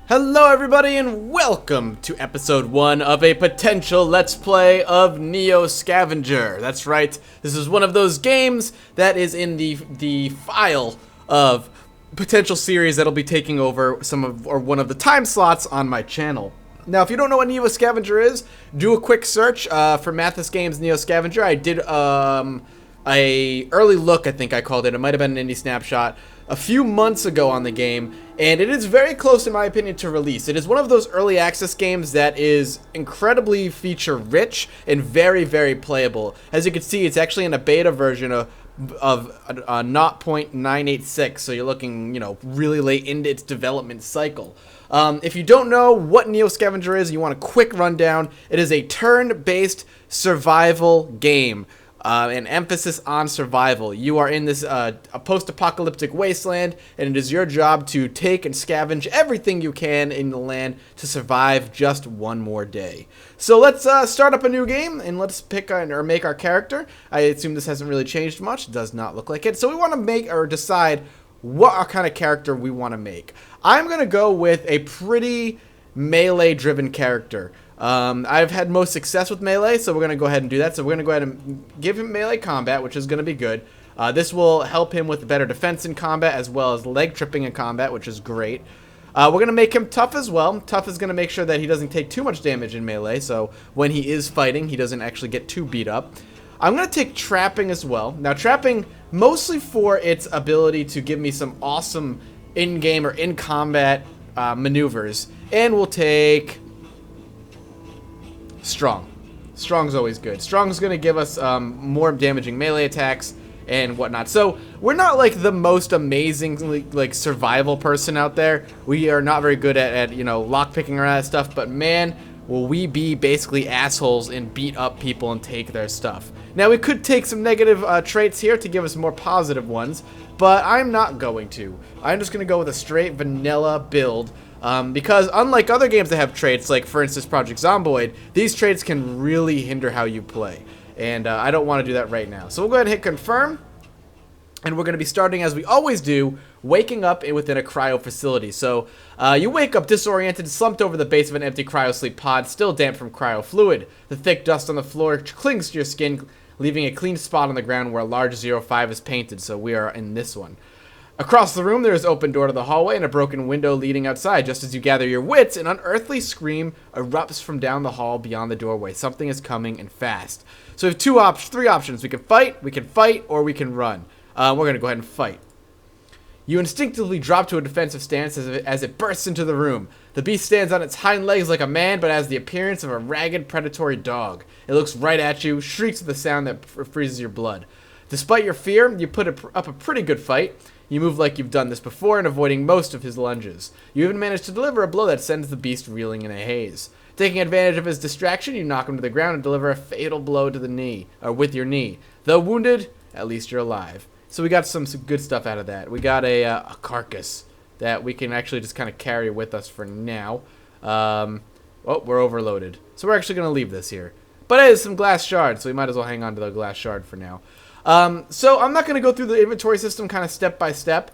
Hello everybody and welcome to episode 1 of a potential Let's Play of Neo Scavenger. That's right, this is one of those games that is in the file of potential series that'll be taking over one of the time slots on my channel. Now, if you don't know what Neo Scavenger is, do a quick search for Mathis Games Neo Scavenger. I did a early look, I think I called it. It might have been an indie snapshot a few months ago on the game, and it is very close, in my opinion, to release. It is one of those early access games that is incredibly feature rich and very, very playable. As you can see, it's actually in a beta version of 0.986, so you're looking, really late into its development cycle. If you don't know what Neo Scavenger is, you want a quick rundown. It is a turn-based survival game. An emphasis on survival. You are in this a post-apocalyptic wasteland, and it is your job to take and scavenge everything you can in the land to survive just one more day. So let's start up a new game, and let's pick or make our character. I assume this hasn't really changed much. It does not look like it. So we want to make or decide what kind of character we want to make. I'm going to go with a pretty melee-driven character. I've had most success with melee, so we're going to go ahead and do that. So we're going to go ahead and give him melee combat, which is going to be good. This will help him with better defense in combat, as well as leg tripping in combat, which is great. We're going to make him tough as well. Tough is going to make sure that he doesn't take too much damage in melee, so when he is fighting, he doesn't actually get too beat up. I'm going to take trapping as well. Now, trapping mostly for its ability to give me some awesome in-game or in-combat maneuvers. And we'll take Strong. Strong's always good. Strong's going to give us more damaging melee attacks and whatnot. So we're not like the most amazing survival person out there. We are not very good at lockpicking or that stuff. But man, will we be basically assholes and beat up people and take their stuff. Now we could take some negative traits here to give us more positive ones, but I'm not going to. I'm just going to go with a straight vanilla build. Because unlike other games that have traits, like for instance Project Zomboid, these traits can really hinder how you play. And I don't want to do that right now. So we'll go ahead and hit confirm. And we're going to be starting, as we always do, waking up within a cryo facility. So you wake up disoriented, slumped over the base of an empty cryosleep pod, still damp from cryo fluid. The thick dust on the floor clings to your skin, leaving a clean spot on the ground where a large 05 is painted. So we are in this one. Across the room, there is an open door to the hallway and a broken window leading outside. Just as you gather your wits, an unearthly scream erupts from down the hall beyond the doorway. Something is coming and fast. So we have three options. We can fight, or we can run. We're going to go ahead and fight. You instinctively drop to a defensive stance as it bursts into the room. The beast stands on its hind legs like a man, but has the appearance of a ragged, predatory dog. It looks right at you, shrieks with a sound that freezes your blood. Despite your fear, you put up a pretty good fight. You move like you've done this before and avoiding most of his lunges. You even manage to deliver a blow that sends the beast reeling in a haze. Taking advantage of his distraction, you knock him to the ground and deliver a fatal blow to the knee, or with your knee. Though wounded, at least you're alive. So we got some good stuff out of that. We got a carcass that we can actually just kind of carry with us for now. Oh, we're overloaded. So we're actually going to leave this here. But it is some glass shards, so we might as well hang on to the glass shard for now. So I'm not going to go through the inventory system kind of step by step,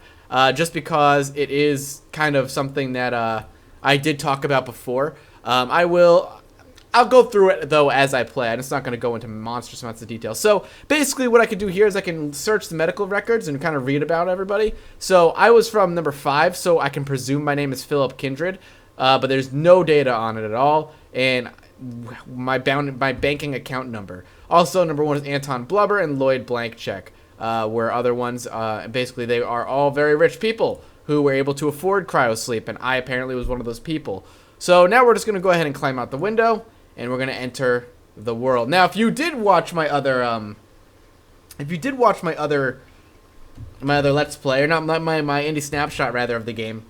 just because it is kind of something that I did talk about before. I'll go through it though as I play. I'm just not going to go into monstrous amounts of detail. So basically what I can do here is I can search the medical records and kind of read about everybody. So I was from number 5, so I can presume my name is Philip Kindred, but there's no data on it at all, and my banking account number. Also, number 1 is Anton Blubber and Lloyd Blankcheck, where other ones, basically they are all very rich people who were able to afford cryosleep, and I apparently was one of those people. So now we're just going to go ahead and climb out the window, and we're going to enter the world. Now, if you did watch my other, Let's Play, or not my indie snapshot rather of the game,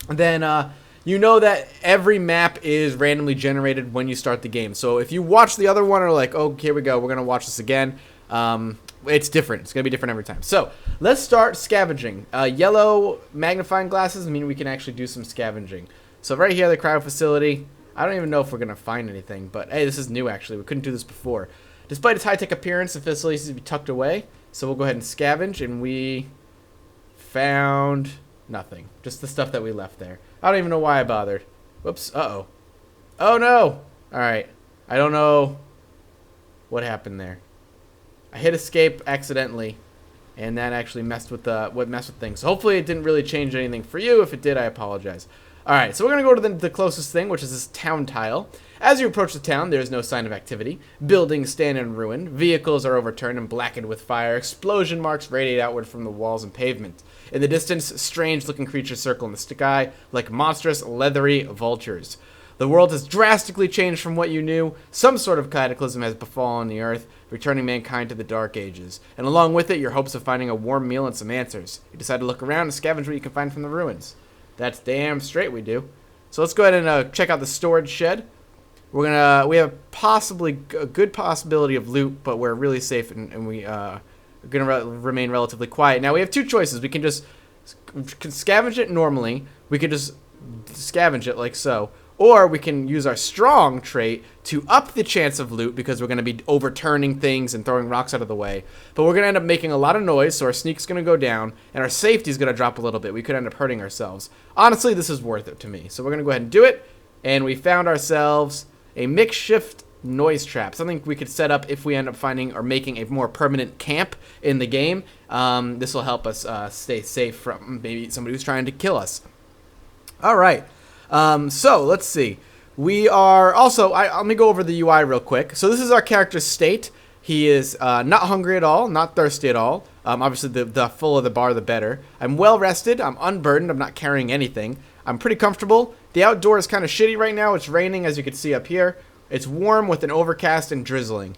then you know that every map is randomly generated when you start the game. So if you watch the other one or like, oh, here we go, we're going to watch this again, it's different. It's going to be different every time. So let's start scavenging. Yellow magnifying glasses mean we can actually do some scavenging. So right here, the cryo facility. I don't even know if we're going to find anything, but hey, this is new actually. We couldn't do this before. Despite its high-tech appearance, the facility seems to be tucked away. So we'll go ahead and scavenge, and we found Nothing. Just the stuff that we left there. I don't even know why I bothered. Whoops. Uh-oh. Oh, no. All right. I don't know what happened there. I hit escape accidentally, and that actually messed with things. So hopefully it didn't really change anything for you. If it did, I apologize. All right, so we're going to go to the closest thing, which is this town tile. As you approach the town, there is no sign of activity. Buildings stand in ruin. Vehicles are overturned and blackened with fire. Explosion marks radiate outward from the walls and pavement. In the distance, strange-looking creatures circle in the sky like monstrous, leathery vultures. The world has drastically changed from what you knew. Some sort of cataclysm has befallen the earth, returning mankind to the Dark Ages. And along with it, your hopes of finding a warm meal and some answers. You decide to look around and scavenge what you can find from the ruins. That's damn straight we do. So let's go ahead and check out the storage shed. We have possibly a good possibility of loot, but we're really safe and we are gonna remain relatively quiet. Now we have two choices. We can just scavenge it normally. We can just scavenge it like so, or we can use our strong trait to up the chance of loot because we're gonna be overturning things and throwing rocks out of the way. But we're gonna end up making a lot of noise, so our sneak's gonna go down and our safety's gonna drop a little bit. We could end up hurting ourselves. Honestly, this is worth it to me. So we're gonna go ahead and do it. And we found ourselves a makeshift noise trap, something we could set up if we end up finding or making a more permanent camp in the game. This will help us stay safe from maybe somebody who's trying to kill us. All right, so let's see. We are also, let me go over the UI real quick. So this is our character's state. He is not hungry at all, not thirsty at all. Obviously, the fuller the bar, the better. I'm well rested. I'm unburdened. I'm not carrying anything. I'm pretty comfortable. The outdoor is kind of shitty right now. It's raining, as you can see up here. It's warm with an overcast and drizzling,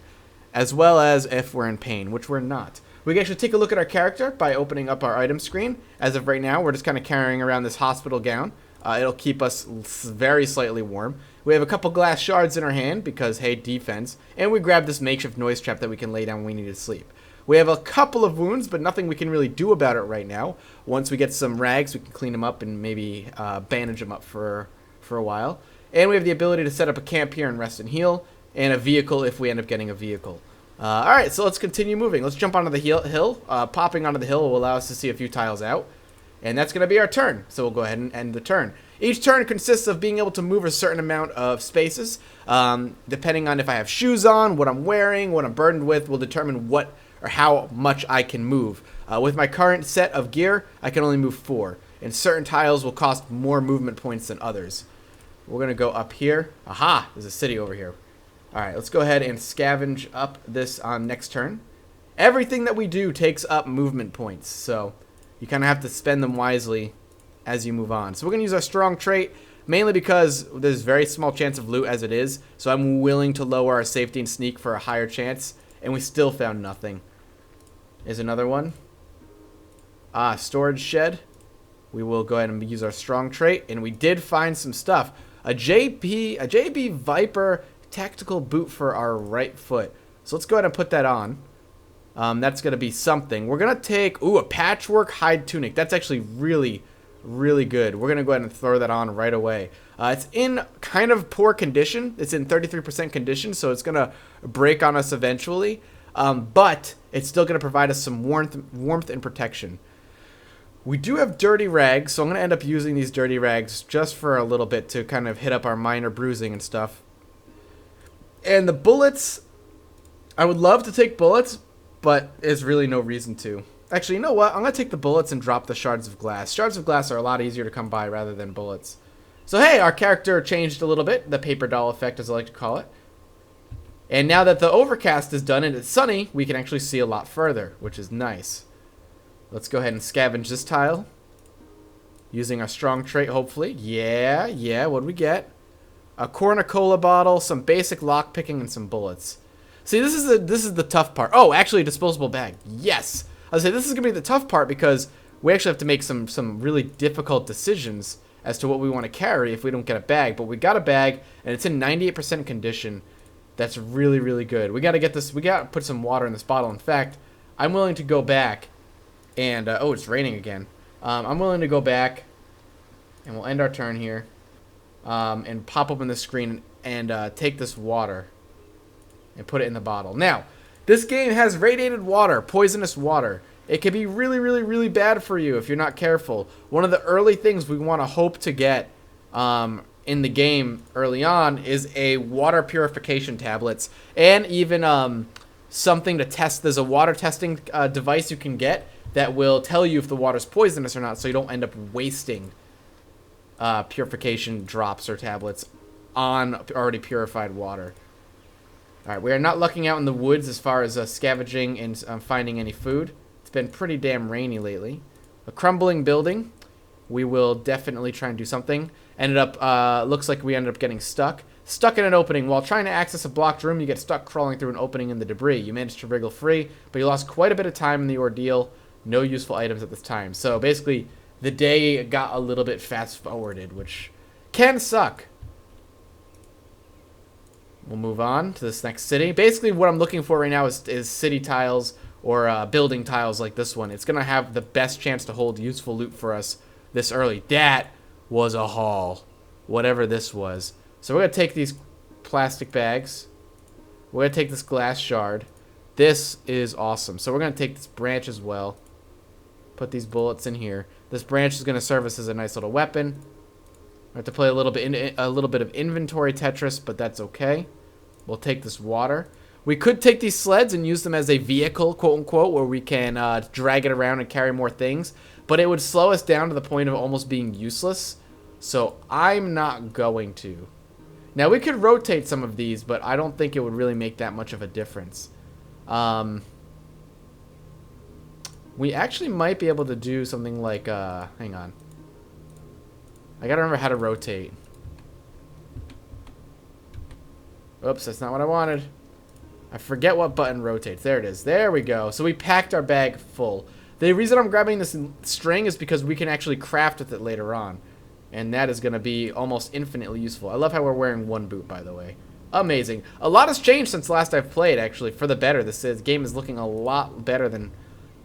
as well as if we're in pain, which we're not. We can actually take a look at our character by opening up our item screen. As of right now, we're just kind of carrying around this hospital gown. It'll keep us very slightly warm. We have a couple glass shards in our hand because, hey, defense. And we grab this makeshift noise trap that we can lay down when we need to sleep. We have a couple of wounds, but nothing we can really do about it right now. Once we get some rags, we can clean them up and maybe bandage them up for a while. And we have the ability to set up a camp here and rest and heal, and a vehicle if we end up getting a vehicle. Alright, so let's continue moving. Let's jump onto the hill. Popping onto the hill will allow us to see a few tiles out. And that's going to be our turn, so we'll go ahead and end the turn. Each turn consists of being able to move a certain amount of spaces. Depending on if I have shoes on, what I'm wearing, what I'm burdened with, will determine what or how much I can move. With my current set of gear, I can only move 4. And certain tiles will cost more movement points than others. We're going to go up here. Aha! There's a city over here. Alright, let's go ahead and scavenge up this on next turn. Everything that we do takes up movement points, so you kind of have to spend them wisely as you move on. So we're going to use our strong trait, mainly because there's very small chance of loot as it is, so I'm willing to lower our safety and sneak for a higher chance, and we still found nothing. Here's another one. Storage shed. We will go ahead and use our strong trait, and we did find some stuff. A JB Viper tactical boot for our right foot. So let's go ahead and put that on. That's going to be something. We're going to take, a patchwork hide tunic. That's actually really, really good. We're going to go ahead and throw that on right away. It's in kind of poor condition. It's in 33% condition, so it's going to break on us eventually. But it's still going to provide us some warmth and protection. We do have dirty rags, so I'm going to end up using these dirty rags just for a little bit to kind of hit up our minor bruising and stuff. And the bullets, I would love to take bullets, but there's really no reason to. Actually, you know what? I'm going to take the bullets and drop the shards of glass. Shards of glass are a lot easier to come by rather than bullets. So hey, our character changed a little bit, the paper doll effect as I like to call it. And now that the overcast is done and it's sunny, we can actually see a lot further, which is nice. Let's go ahead and scavenge this tile. Using our strong trait, hopefully. Yeah, what do we get? A cornucola bottle, some basic lock picking, and some bullets. See, this is the tough part. Oh, actually, a disposable bag. Yes! I was saying this is going to be the tough part because we actually have to make some really difficult decisions as to what we want to carry if we don't get a bag. But we got a bag, and it's in 98% condition. That's really, really good. We got to get this. We got to put some water in this bottle. In fact, I'm willing to go back and... oh, it's raining again. I'm willing to go back, and we'll end our turn here, and pop open the screen and take this water and put it in the bottle. Now, this game has radiated water, poisonous water, it can be really, really, really bad for you if you're not careful. One of the early things we want to hope to get in the game early on is a water purification tablets, and even something to test. There's a water testing device you can get that will tell you if the water's poisonous or not, so you don't end up wasting purification drops or tablets on already purified water. Alright, we are not lucking out in the woods as far as scavenging and finding any food. It's been pretty damn rainy lately. A crumbling building. We will definitely try and do something. Looks like we ended up getting stuck. Stuck in an opening. While trying to access a blocked room, you get stuck crawling through an opening in the debris. You managed to wriggle free, but you lost quite a bit of time in the ordeal. No useful items at this time. So basically, the day got a little bit fast-forwarded, which can suck. We'll move on to this next city. Basically, what I'm looking for right now is city tiles or building tiles like this one. It's going to have the best chance to hold useful loot for us this early. That was a haul, whatever this was. So we're going to take these plastic bags. We're going to take this glass shard. This is awesome. So we're going to take this branch as well. Put these bullets in here. This branch is going to serve us as a nice little weapon. We have to play a little bit of inventory Tetris, but that's okay. We'll take this water. We could take these sleds and use them as a vehicle, quote unquote, where we can drag it around and carry more things, but it would slow us down to the point of almost being useless, so I'm not going to. Now, we could rotate some of these, but I don't think it would really make that much of a difference. We actually might be able to do something like, hang on. I gotta remember how to rotate. Oops, that's not what I wanted. I forget what button rotates. There it is. There we go. So we packed our bag full. The reason I'm grabbing this string is because we can actually craft with it later on. And that is going to be almost infinitely useful. I love how we're wearing one boot, by the way. Amazing. A lot has changed since last I've played, actually. For the better. This game is looking a lot better than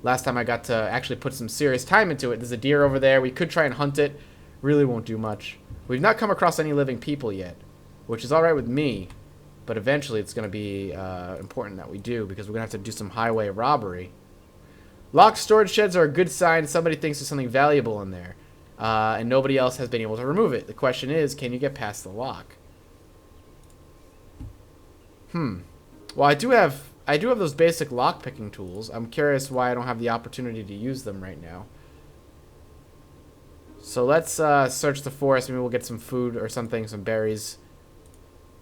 last time I got to actually put some serious time into it. There's a deer over there. We could try and hunt it. Really won't do much. We've not come across any living people yet, which is alright with me. But eventually it's going to be important that we do, because we're going to have to do some highway robbery. Locked storage sheds are a good sign. Somebody thinks there's something valuable in there. And nobody else has been able to remove it. The question is, can you get past the lock? Well, I do have those basic lock-picking tools. I'm curious why I don't have the opportunity to use them right now. So let's search the forest. Maybe we'll get some food or something, some berries.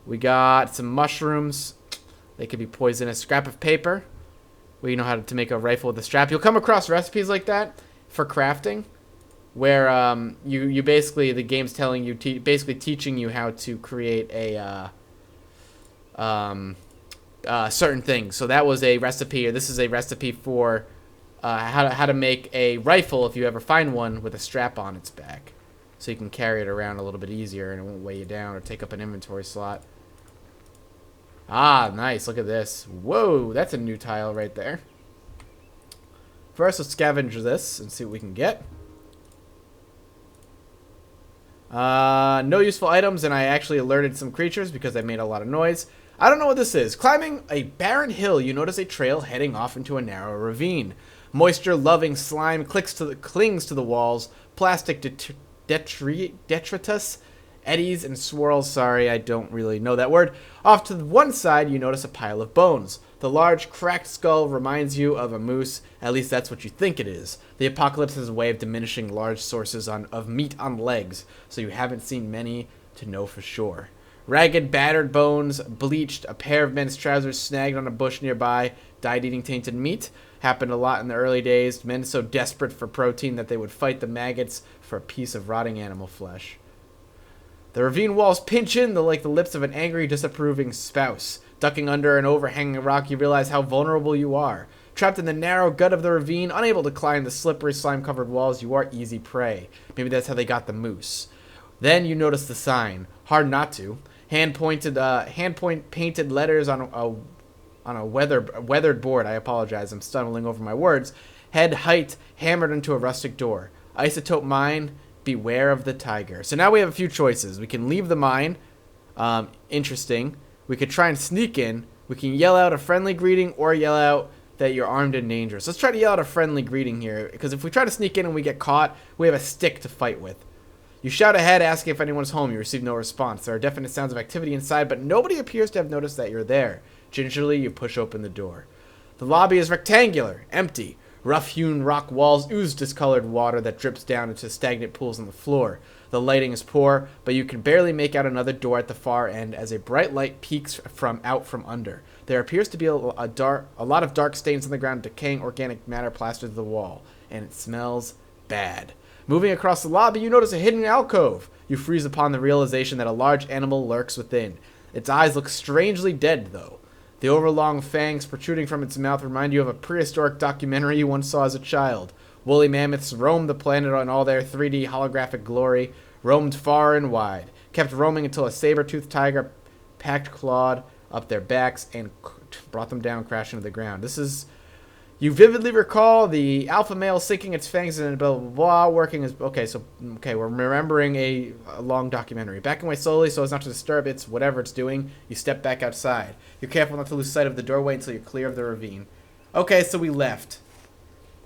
We got some mushrooms. They could be poisonous. Scrap of paper. We know how to make a rifle with a strap. You'll come across recipes like that for crafting, where you basically, the game's telling you, basically teaching you how to create a certain thing. So that was a recipe, or this is a recipe for how to make a rifle if you ever find one with a strap on its back. So you can carry it around a little bit easier and it won't weigh you down or take up an inventory slot. Ah, nice. Look at this. Whoa, that's a new tile right there. First, let's scavenge this and see what we can get. No useful items, and I actually alerted some creatures because they made a lot of noise. I don't know what this is. Climbing a barren hill, you notice a trail heading off into a narrow ravine. Moisture-loving slime clings to the walls. Plastic detritus eddies and swirls. Sorry, I don't really know that word. Off to the one side, you notice a pile of bones. The large, cracked skull reminds you of a moose. At least that's what you think it is. The apocalypse is a way of diminishing large sources of meat on legs, so you haven't seen many to know for sure. Ragged, battered bones, bleached, a pair of men's trousers snagged on a bush nearby, died eating tainted meat. Happened a lot in the early days. Men so desperate for protein that they would fight the maggots for a piece of rotting animal flesh. The ravine walls pinch in like the lips of an angry, disapproving spouse. Ducking under an overhanging rock, you realize how vulnerable you are. Trapped in the narrow gut of the ravine, unable to climb the slippery, slime-covered walls, you are easy prey. Maybe that's how they got the moose. Then you notice the sign. Hard not to. Hand-painted letters on a weathered board. I apologize, I'm stumbling over my words. Head height hammered into a rustic door. Isotope mine, beware of the tiger. So now we have a few choices. We can leave the mine. Interesting. We could try and sneak in. We can yell out a friendly greeting or yell out that you're armed and dangerous. Let's try to yell out a friendly greeting here, because if we try to sneak in and we get caught, we have a stick to fight with. You shout ahead, asking if anyone's home. You receive no response. There are definite sounds of activity inside, but nobody appears to have noticed that you're there. Gingerly, you push open the door. The lobby is rectangular, empty. Rough-hewn rock walls ooze discolored water that drips down into stagnant pools on the floor. The lighting is poor, but you can barely make out another door at the far end as a bright light peeks out from under. There appears to be a lot of dark stains on the ground, decaying organic matter plastered to the wall, and it smells bad. Moving across the lobby, you notice a hidden alcove. You freeze upon the realization that a large animal lurks within. Its eyes look strangely dead, though. The overlong fangs protruding from its mouth remind you of a prehistoric documentary you once saw as a child. Woolly mammoths roamed the planet in all their 3D holographic glory, roamed far and wide, kept roaming until a saber-toothed tiger packed clawed up their backs and brought them down crashing to the ground. You vividly recall the alpha male sinking its fangs in blah, blah, blah, working as... Okay, we're remembering a long documentary. Backing away slowly so as not to disturb its whatever it's doing, you step back outside. You're careful not to lose sight of the doorway until you're clear of the ravine. Okay, so we left.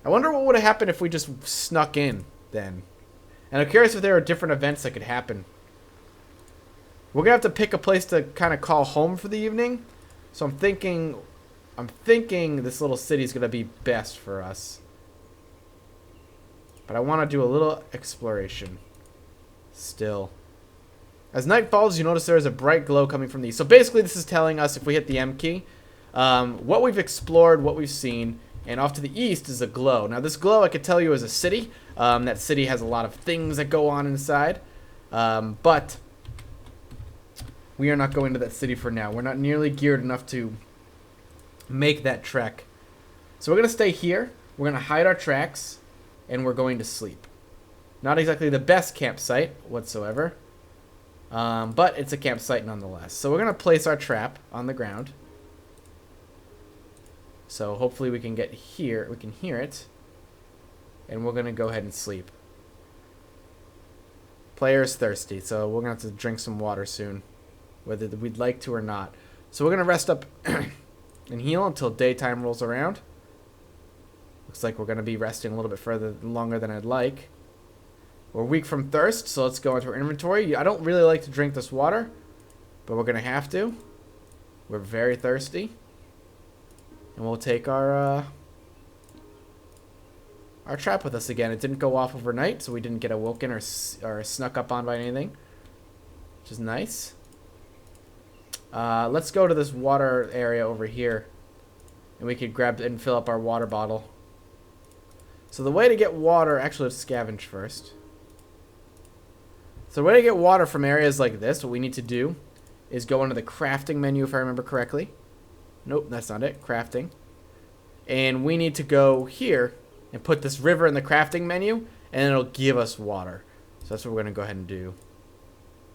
I wonder what would have happened if we just snuck in then. And I'm curious if there are different events that could happen. We're going to have to pick a place to kind of call home for the evening. So I'm thinking this little city is going to be best for us. But I want to do a little exploration. Still. As night falls, you notice there is a bright glow coming from the east. So basically this is telling us, if we hit the M key, what we've explored, what we've seen, and off to the east is a glow. Now this glow I could tell you is a city. That city has a lot of things that go on inside. But we are not going to that city for now. We're not nearly geared enough to make that trek. So we're going to stay here. We're going to hide our tracks. And we're going to sleep. Not exactly the best campsite whatsoever. But it's a campsite nonetheless. So we're going to place our trap on the ground. So hopefully we can get here. We can hear it. And we're going to go ahead and sleep. Player's thirsty. So we're going to have to drink some water soon. Whether we'd like to or not. So we're going to rest up and heal until daytime rolls around. Looks like we're going to be resting a little bit longer than I'd like. We're weak from thirst, so let's go into our inventory. I don't really like to drink this water, but we're going to have to. We're very thirsty. And we'll take our trap with us again. It didn't go off overnight, so we didn't get awoken or snuck up on by anything, which is nice. Let's go to this water area over here, and we could grab and fill up our water bottle. So the way to get water, actually let's scavenge first. So the way to get water from areas like this, what we need to do is go into the crafting menu, if I remember correctly. Nope, that's not it. Crafting. And we need to go here and put this river in the crafting menu, and it'll give us water. So that's what we're going to go ahead and do.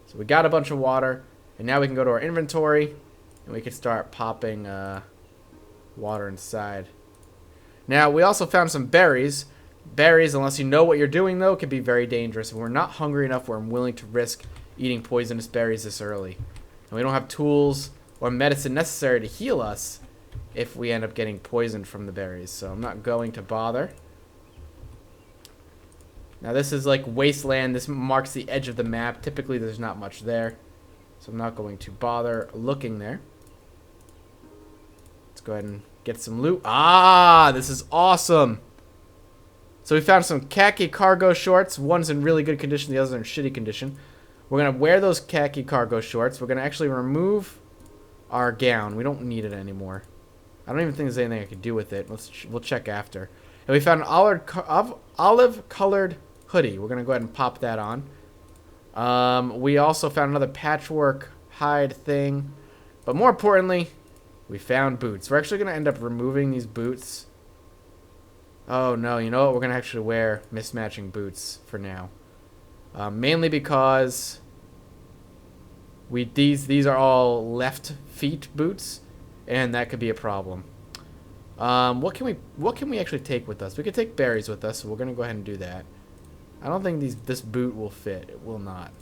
So we got a bunch of water, and now we can go to our inventory, and we can start popping water inside. Now, we also found some berries. Berries, unless you know what you're doing, though, can be very dangerous. And we're not hungry enough where I'm willing to risk eating poisonous berries this early. And we don't have tools or medicine necessary to heal us if we end up getting poisoned from the berries. So I'm not going to bother. Now, this is like wasteland. This marks the edge of the map. Typically, there's not much there. So I'm not going to bother looking there. Let's go ahead and get some loot. Ah, this is awesome. So we found some khaki cargo shorts. One's in really good condition, the other's in shitty condition. We're going to wear those khaki cargo shorts. We're going to actually remove our gown. We don't need it anymore. I don't even think there's anything I could do with it. We'll check after. And we found an olive-colored hoodie. We're going to go ahead and pop that on. We also found another patchwork hide thing. But more importantly, we found boots. We're actually going to end up removing these boots. Oh no, you know what? We're going to actually wear mismatching boots for now. Mainly because these are all left feet boots, and that could be a problem. What can we actually take with us? We could take berries with us, so we're going to go ahead and do that. I don't think this boot will fit. It will not.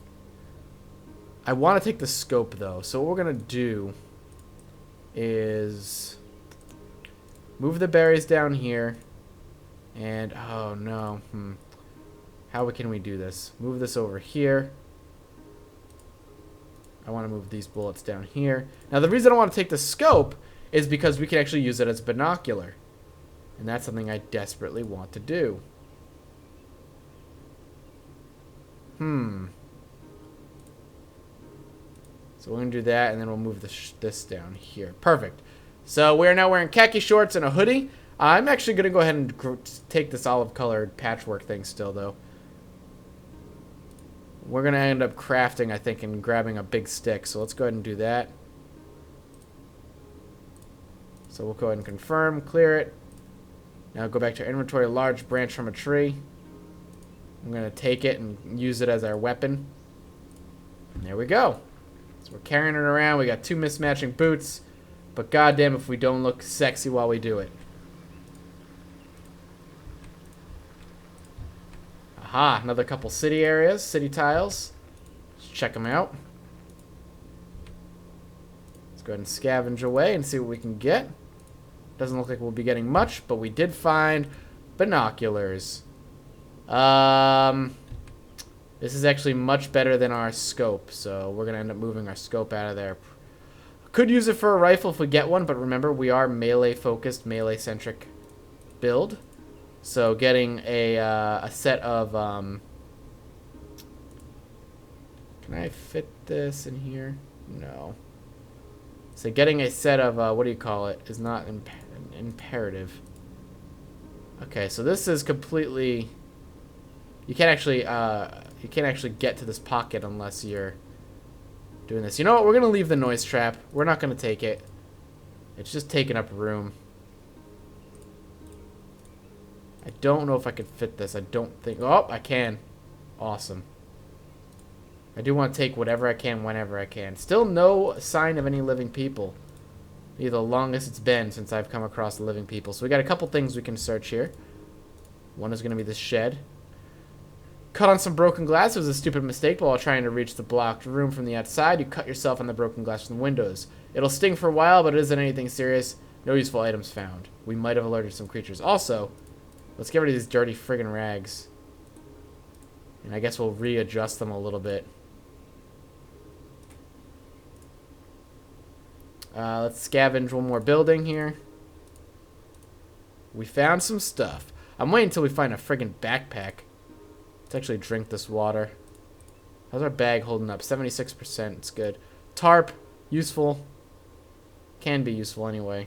I want to take the scope though. So what we're going to do is Move the berries down here. And, oh no. How can we do this? Move this over here. I want to move these bullets down here. Now, the reason I want to take the scope is because we can actually use it as a binocular. And that's something I desperately want to do. So we're going to do that, and then we'll move this down here. Perfect. So we're now wearing khaki shorts and a hoodie. I'm actually going to go ahead and take this olive-colored patchwork thing still, though. We're going to end up crafting, I think, and grabbing a big stick. So let's go ahead and do that. So we'll go ahead and confirm, clear it. Now go back to our inventory, large branch from a tree. I'm going to take it and use it as our weapon. And there we go. So we're carrying it around. We got 2 mismatching boots. But goddamn if we don't look sexy while we do it. Aha, another couple city areas, city tiles. Let's check them out. Let's go ahead and scavenge away and see what we can get. Doesn't look like we'll be getting much, but we did find binoculars. This is actually much better than our scope, so we're going to end up moving our scope out of there. Could use it for a rifle if we get one, but remember, we are melee-focused, melee-centric build. So getting a set of... can I fit this in here? No. So getting a set of, what do you call it, is not imperative. Okay, so this is completely... You can't actually get to this pocket unless you're doing this. You know what? We're gonna leave the noise trap. We're not gonna take it. It's just taking up room. I don't know if I could fit this. I don't think. Oh, I can. Awesome. I do want to take whatever I can whenever I can. Still no sign of any living people. Maybe the longest it's been since I've come across the living people. So we got a couple things we can search here. One is going to be this shed. Cut on some broken glass. It was a stupid mistake, but while trying to reach the blocked room from the outside, you cut yourself on the broken glass from the windows. It'll sting for a while, but it isn't anything serious. No useful items found. We might have alerted some creatures. Also, let's get rid of these dirty friggin' rags. And I guess we'll readjust them a little bit. Let's scavenge one more building here. We found some stuff. I'm waiting until we find a friggin' backpack. Let's actually drink this water. How's our bag holding up? 76%. It's good. Tarp. Useful. Can be useful anyway.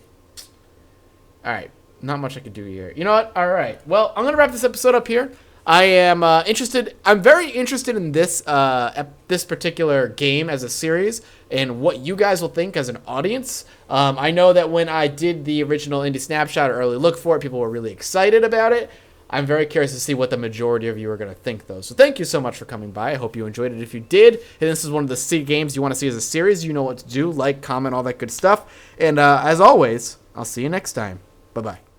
Alright. Not much I could do here. You know what? Alright. Well, I'm going to wrap this episode up here. I am interested. I'm very interested in this this particular game as a series and what you guys will think as an audience. I know that when I did the original Indie Snapshot or early look for it, people were really excited about it. I'm very curious to see what the majority of you are going to think, though. So thank you so much for coming by. I hope you enjoyed it. If you did, and this is one of the games you want to see as a series, you know what to do. Like, comment, all that good stuff. And as always, I'll see you next time. Bye-bye.